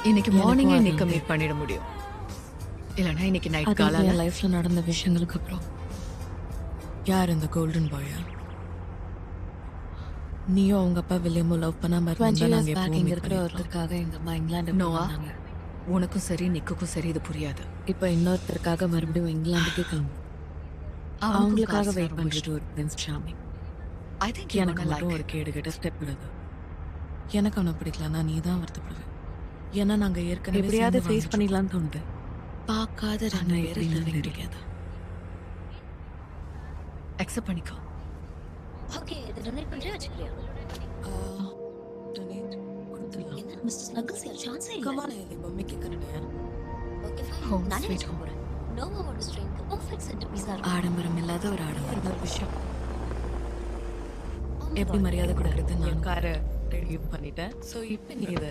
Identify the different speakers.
Speaker 1: இன்னைக்கு மார்னிங்கே
Speaker 2: எனக்கும்
Speaker 1: நீ
Speaker 2: அது
Speaker 1: கம்மிட் பண்ணிட முடியும். இல்லைன்னா இன்னைக்கு நைட்
Speaker 2: அது
Speaker 1: காலால
Speaker 2: என் லைஃப்ல நடந்த விஷயங்களுக்கு அப்புறம் யார் இந்த கோல்டன் பாயா? நீயும் அவங்க அப்பா வில்லியமும் லவ் பண்ணாம 20 years back இங்க இருக்கிற ஒருத்தருக்காக எங்க அம்மா இங்கிலாந்து
Speaker 1: நோவா,
Speaker 2: போனாங்க.
Speaker 1: உனக்கும் சரி நிக்குக்கும் சரி இது புரியாது.
Speaker 2: இப்போ இன்னொருத்தருக்காக மறுபடியும் இங்கிலாந்துக்கு கிளம்பு. அவங்களுக்காக வெயிட் பண்றது ஒரு பிரின்ஸ் சார்மிங்.
Speaker 1: ஐ திங்க்
Speaker 2: எனக்கு மட்டும் ஒரு கேடு கெட்ட ஸ்டெப் விடுது. எனக்கு அவனை பிடிக்கலன்னா நீ தான் வருத்தப்படுவேன். ஏன்னா நாங்க ஏற்கனவே எப்படியாவது ஃபேஸ் பண்ணிடலாம்னு தோணுது. பார்க்காத ரெண்டு பேரும் living together.
Speaker 1: அக்செப்ட் பண்ணிக்கோ.
Speaker 3: ஓகே, இது டொனேட் பண்றியா வச்சுக்கறியா?
Speaker 2: donate கொடுத்துடலாம்.
Speaker 3: என்ன மிஸ்டர் ஸ்னக்கிள்ஸ் சான்ஸே இல்ல.
Speaker 2: Come on, இது பொம்மைக்கு கரடியா?
Speaker 3: Okay fine.
Speaker 1: Home
Speaker 3: நானே
Speaker 1: sweet
Speaker 3: வச்சுக்க போறேன். No want to string perfect centre pizza.
Speaker 2: ஆடம்பரம் இல்லாத ஒரு ஆடம்பரம் விஷயம். எப்படி மரியாதை கொடுக்கறது? நான் காரை ரெடி பண்ணிட்டேன். ஸோ இப்போ நீ இதை